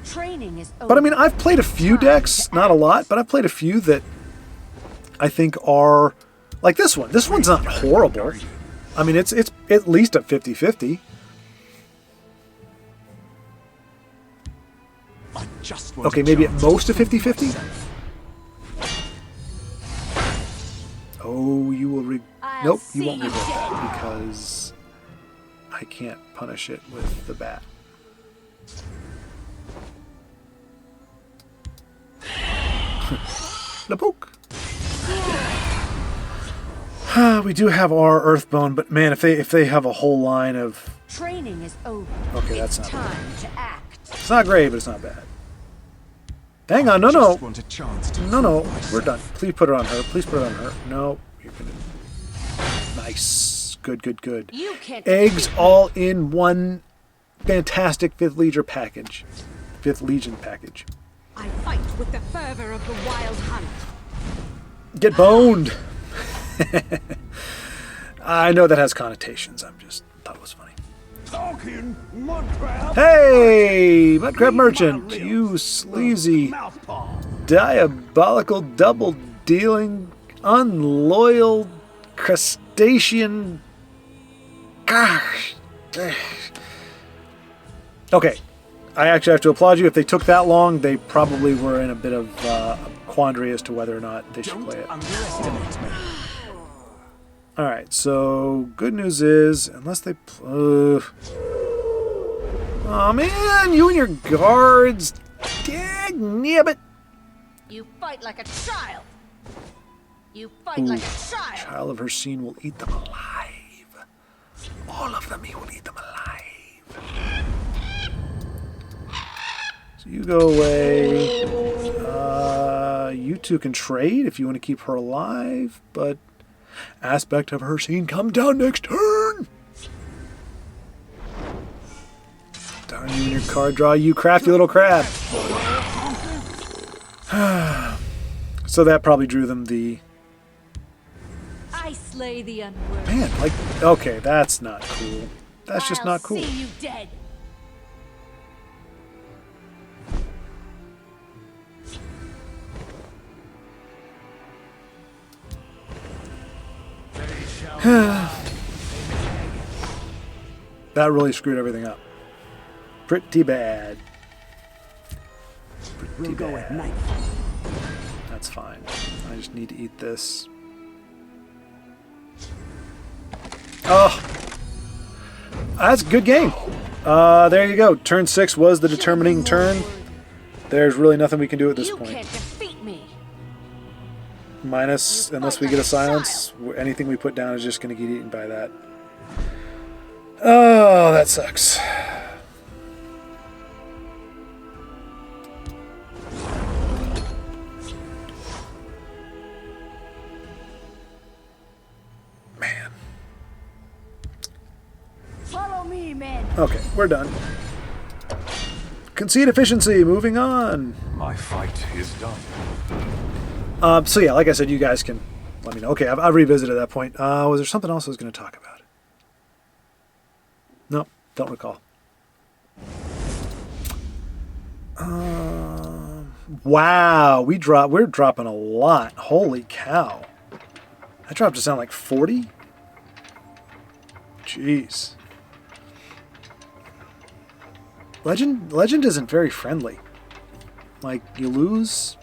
Training is over. But I mean, I've played a few decks, not a lot, but I've played a few that I think are like this one. This one's not horrible. I mean, it's at least a 50-50. Okay, maybe at most a 50-50. Oh, you will nope, you won't regret that, because I can't punish it with the bat. The poke. We do have our Earthbone, but man, if they have a whole line of... Training is over. Okay, that's not time bad. to act. It's not great, but it's not bad. Hang on, no, we're done. Please put it on her. Please put it on her. No, you're gonna... Nice. Good. You can't Eggs all in one fantastic 5th Legion package. 5th Legion package. I fight with the fervor of the wild hunt. Get boned! I know that has connotations. I'm just thought it was funny. Talking mudcrab. Hey, Mudcrab Merchant, you sleazy, diabolical, double-dealing, unloyal, crustacean... Gosh. Okay, I actually have to applaud you. If they took that long, they probably were in a bit of a quandary as to whether or not they should play it. Alright, so good news is, unless they... oh man, you and your guards! Dang nabbit! You fight like a child. You fight like a child. Child of her scene will eat them alive. All of them, he will eat them alive. So you go away. You two can trade if you want to keep her alive, but aspect of her scene come down next turn. Darn you and your card draw, you crafty little crab. So that probably drew them the... I slay the unworthy. Man, like, okay, that's not cool. That's just not cool. I'll see you dead. That really screwed everything up. Pretty bad. Pretty bad. That's fine. I just need to eat this. Oh! That's a good game. There you go. Turn 6 was the determining turn. There's really nothing we can do at this You point. can't defeat me. Minus, unless we get a silence, anything we put down is just going to get eaten by that. Oh, that sucks. Man. Follow me, men. Okay, we're done. Concede efficiency, moving on. My fight is done. So yeah, like I said, you guys can let me know. Okay, I've revisited that point. Was there something else I was going to talk about? No, don't recall. Wow, we're dropping a lot. Holy cow. That dropped us down like 40? Jeez. Legend isn't very friendly. Like, you lose.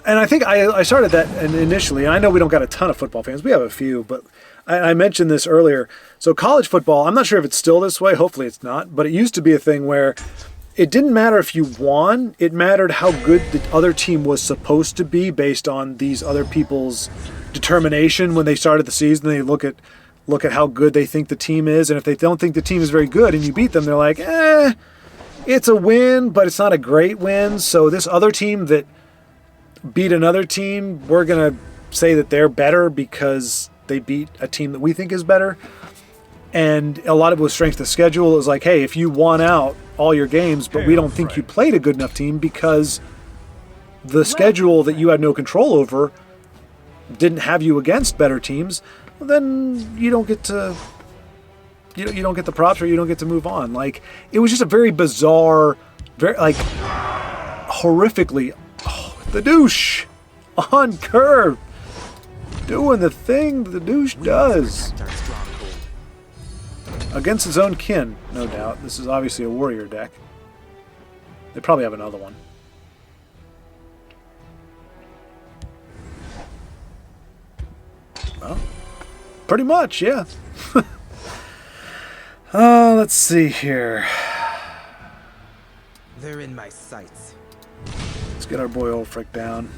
And I think I started that initially, and I know we don't got a ton of football fans. We have a few, but I mentioned this earlier. So college football, I'm not sure if it's still this way. Hopefully it's not. But it used to be a thing where it didn't matter if you won. It mattered how good the other team was supposed to be based on these other people's determination when they started the season. They look at how good they think the team is. And if they don't think the team is very good and you beat them, they're like, it's a win, but it's not a great win. So this other team that beat another team, we're going to say that they're better because they beat a team that we think is better. And a lot of it was strength of schedule. It was like, hey, if you won out all your games, but we don't think you played a good enough team because the schedule that you had no control over didn't have you against better teams, well, then you don't get to you don't get the props or you don't get to move on. Like, it was just a very bizarre, very like horrifically the douche on curve doing the thing the douche does against his own kin, no doubt. This is obviously a warrior deck. They probably have another one. Well, pretty much, yeah. Let's see here. They're in my sights. Let's get our boy Ulfric down.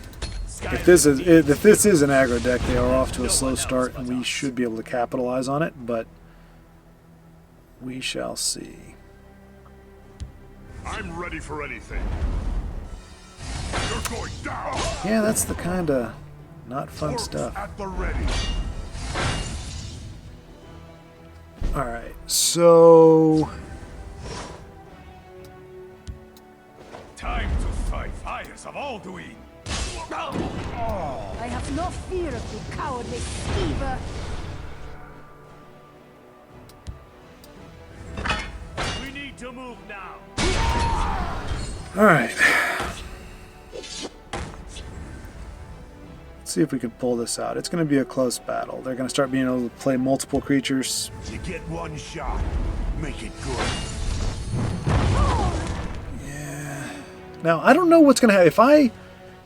If this is an aggro deck, they are off to a slow start, and we should be able to capitalize on it, but we shall see. I'm ready for anything. You're going down. Yeah, that's the kind of not fun Orcs stuff. at the ready. Alright, so... Time to fight fires of Alduin. I have no fear of you, cowardly skeever. We need to move now. Alright. Let's see if we can pull this out. It's going to be a close battle. They're going to start being able to play multiple creatures. You get one shot. Make it good. Yeah. Now, I don't know what's going to happen.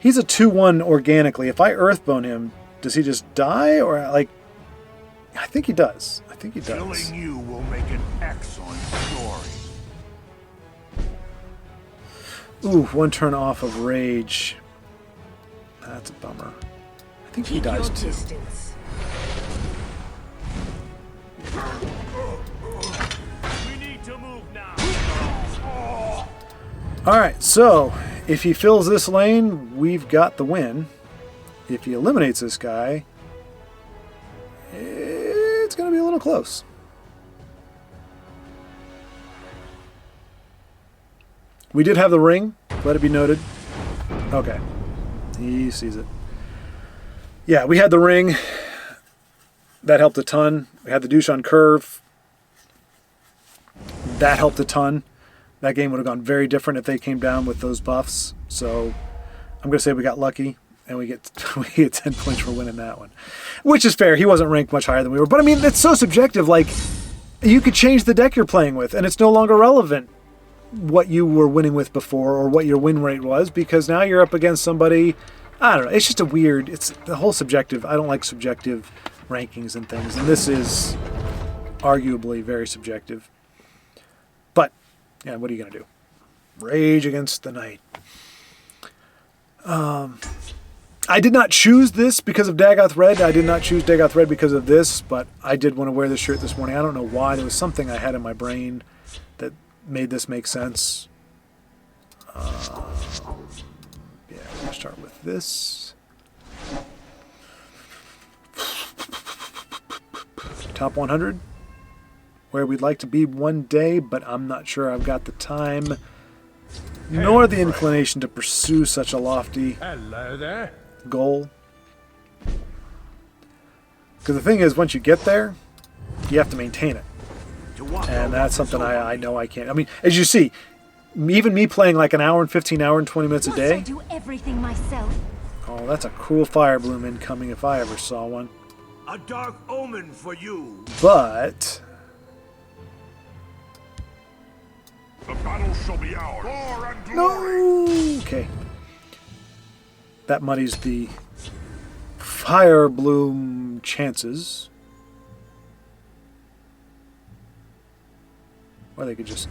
He's a 2-1 organically. If I Earthbone him, does he just die? Or, like... I think he does. I think he does. Killing you will make an excellent story. Ooh, one turn off of Rage. That's a bummer. I think he Keep dies your too. distance. We need to move now. Alright, so if he fills this lane, we've got the win. If he eliminates this guy, it's going to be a little close. We did have the ring, let it be noted. Okay, he sees it. Yeah, we had the ring. That helped a ton. We had the douche on curve. That helped a ton. That game would have gone very different if they came down with those buffs. So I'm going to say we got lucky, and we get 10 points for winning that one. Which is fair. He wasn't ranked much higher than we were. But I mean, it's so subjective. Like, you could change the deck you're playing with, and it's no longer relevant what you were winning with before or what your win rate was, because now you're up against somebody. I don't know. It's just a weird. It's the whole subjective. I don't like subjective rankings and things, and this is arguably very subjective. But yeah, what are you gonna do? Rage against the night. I did not choose this because of Dagoth Red. I did not choose Dagoth Red because of this, but I did want to wear this shirt this morning. I don't know why. There was something I had in my brain that made this make sense. Yeah, we'll start with this. Top 100, where we'd like to be one day, but I'm not sure I've got the time nor the inclination to pursue such a lofty Hello there. goal. Because the thing is, once you get there, you have to maintain it. And that's something I know I can't. I mean, as you see, even me playing like an hour and 15 hour and 20 minutes a Must I day. do everything myself? Oh, that's a cool fire bloom incoming if I ever saw one. A dark omen for you. But The battle shall be ours. War and glory. no. Okay. That muddies the fire bloom chances. Or they could just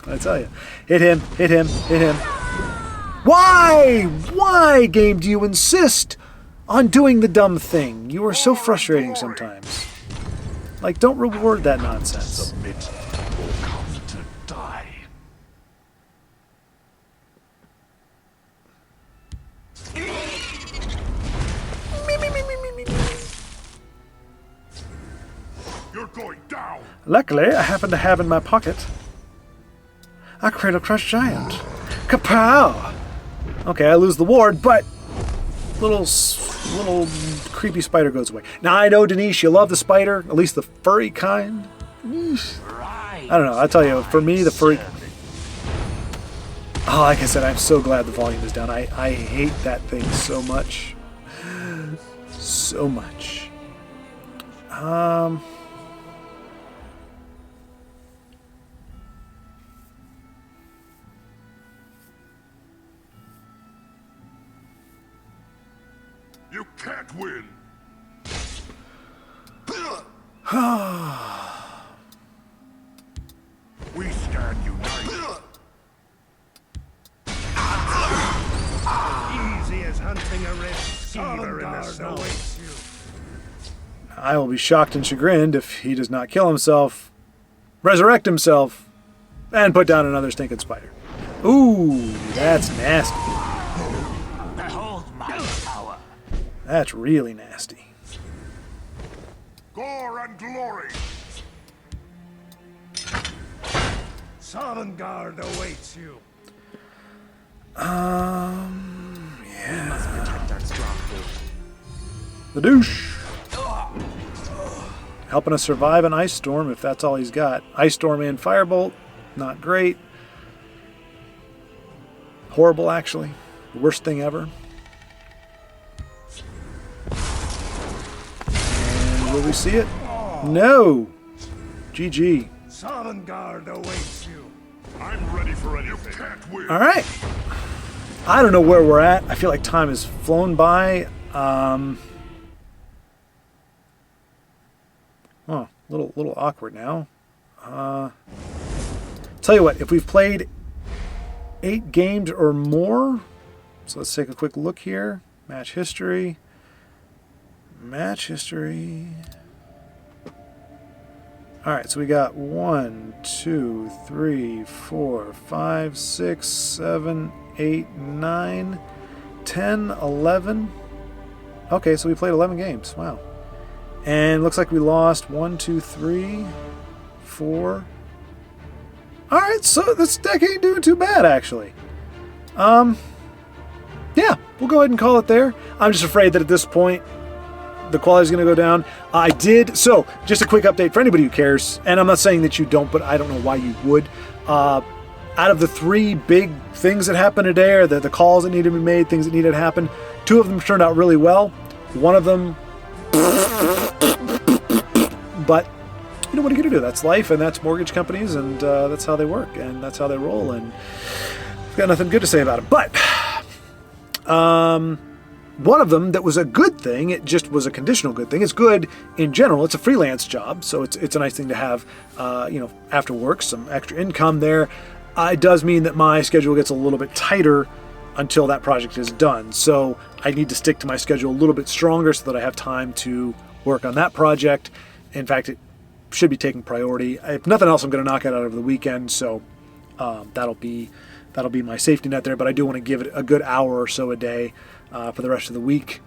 I tell you. Hit him, hit him, hit him. Why? Why, game, do you insist on doing the dumb thing? You are so frustrating sometimes. Like, don't reward that nonsense. Submit or come to die. You're going down. Luckily, I happen to have in my pocket a Cradle Crush Giant. Kapow! Okay, I lose the ward, but little creepy spider goes away. Now, I know, Denise, you love the spider, at least the furry kind. Yeesh. I don't know, I'll tell you, for me, the furry... Oh, like I said, I'm so glad the volume is down. I hate that thing so much. So much. You can't win. We stand united. Easy as hunting a red skeever in the snow. I will be shocked and chagrined if he does not kill himself, resurrect himself, and put down another stinking spider. Ooh, that's nasty. Behold my power. That's really nasty. Gore and glory. Sovngarde awaits you. Yeah. Must protect our stronghold. The douche. Helping us survive an ice storm if that's all he's got. Ice storm and firebolt, not great. Horrible, actually. The worst thing ever. And will we see it? No. GG. Sovngarde awaits you. I'm ready for anything. You can't win. All right. I don't know where we're at. I feel like time has flown by. Oh, little awkward now. Tell you what, if we've played 8 games or more, So let's take a quick look here. Match history. Match history. All right, so we got 1, 2, 3, 4, 5, 6, 7, 8, 9, 10, 11. Okay, so we played 11 games. Wow. And looks like we lost 1, 2, 3, 4. All right, so this deck ain't doing too bad, actually. Yeah, we'll go ahead and call it there. I'm just afraid that at this point, the quality's going to go down. So just a quick update for anybody who cares, and I'm not saying that you don't, but I don't know why you would. Out of the 3 big things that happened today, or the calls that needed to be made, things that needed to happen, 2 of them turned out really well. One of them, but you know, what are you going to do? That's life, and that's mortgage companies, and that's how they work, and that's how they roll, and I've got nothing good to say about it. But one of them that was a good thing, it just was a conditional good thing. It's good in general. It's a freelance job, so it's a nice thing to have, you know, after work, some extra income there. It does mean that my schedule gets a little bit tighter until that project is done. So I need to stick to my schedule a little bit stronger so that I have time to work on that project. In fact, it should be taking priority. If nothing else, I'm going to knock it out over the weekend, so that'll be my safety net there. But I do want to give it a good hour or so a day for the rest of the week.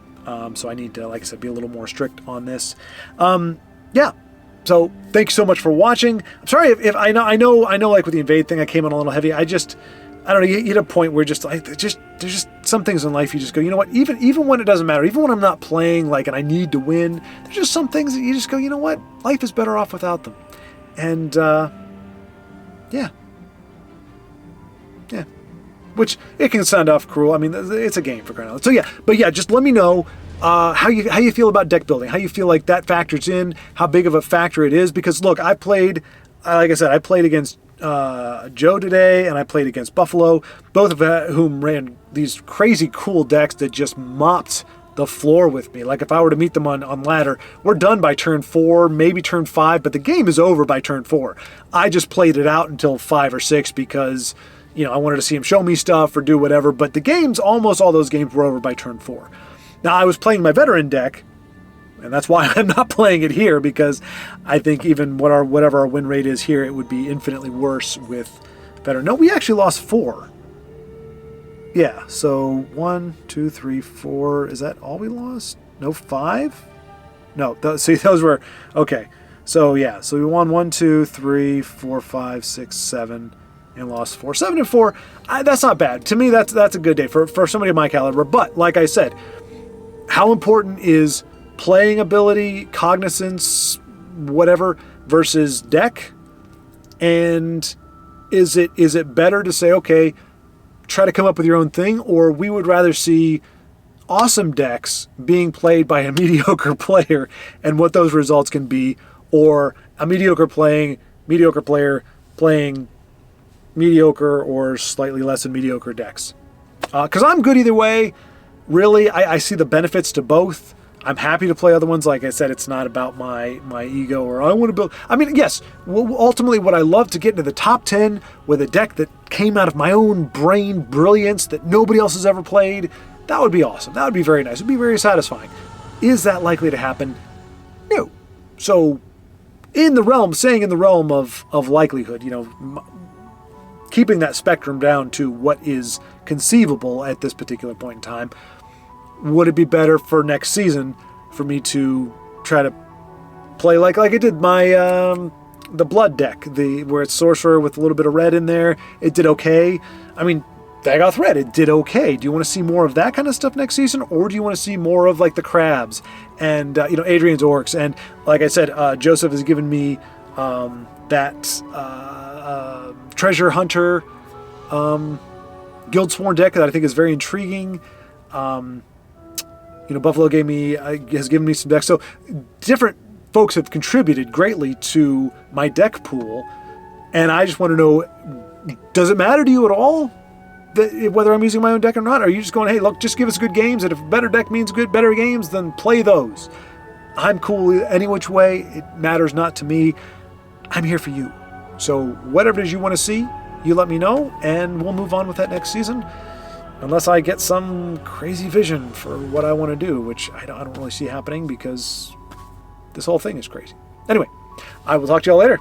So I need to, like I said, be a little more strict on this. Yeah. So thank you so much for watching. I'm sorry if I know like with the Invade thing, I came on a little heavy. I don't know, you hit a point where just like there's just some things in life you just go, you know what, even when it doesn't matter, even when I'm not playing like and I need to win, there's just some things that you just go, you know what, life is better off without them. And yeah. Which it can sound off cruel. I mean, it's a game for crying out loud. So yeah, but yeah, just let me know how you feel about deck building, how you feel like that factors in, how big of a factor it is. Because look, I played, like I said, I played against Joe today, and I played against Buffalo, both of whom ran these crazy cool decks that just mopped the floor with me. Like if I were to meet them on ladder, we're done by turn 4, maybe turn 5, but the game is over by turn 4. I just played it out until 5 or 6 because, you know, I wanted to see him show me stuff or do whatever, but the games, almost all those games were over by turn 4. Now, I was playing my veteran deck, and that's why I'm not playing it here, because I think even whatever our win rate is here, it would be infinitely worse with veteran. No, we actually lost 4. Yeah, so 1, 2, 3, 4. Is that all we lost? No, 5? No, see, those were, okay. So yeah, so we won 1, 2, 3, 4, 5, 6, 7, and lost 4. 7 and 4, that's not bad. To me, that's a good day for somebody of my caliber. But like I said, how important is playing ability, cognizance, whatever, versus deck? And is it better to say, okay, try to come up with your own thing, or we would rather see awesome decks being played by a mediocre player and what those results can be, or a mediocre player playing mediocre or slightly less than mediocre decks? Because I'm good either way. Really, I see the benefits to both. I'm happy to play other ones. Like I said, it's not about my ego or I want to build. I mean, yes, ultimately what I love to get into the top 10 with a deck that came out of my own brain brilliance that nobody else has ever played, that would be awesome. That would be very nice. It would be very satisfying. Is that likely to happen? No. So in the realm of likelihood, you know, keeping that spectrum down to what is conceivable at this particular point in time, would it be better for next season for me to try to play like I did my the blood deck, where it's sorcerer with a little bit of red in there? It did okay. I mean, Dagoth red, it did okay. Do you want to see more of that kind of stuff next season, or do you want to see more of like the crabs and you know, Adrian's orcs? And like I said, Joseph has given me that treasure hunter Guildsworn deck that I think is very intriguing. You know, Buffalo has given me some decks. So different folks have contributed greatly to my deck pool. And I just want to know, does it matter to you at all whether I'm using my own deck or not? Or are you just going, hey, look, just give us good games. And if a better deck means better games, then play those. I'm cool any which way. It matters not to me. I'm here for you. So whatever it is you want to see, you let me know, and we'll move on with that next season. Unless I get some crazy vision for what I want to do, which I don't really see happening because this whole thing is crazy. Anyway, I will talk to y'all later.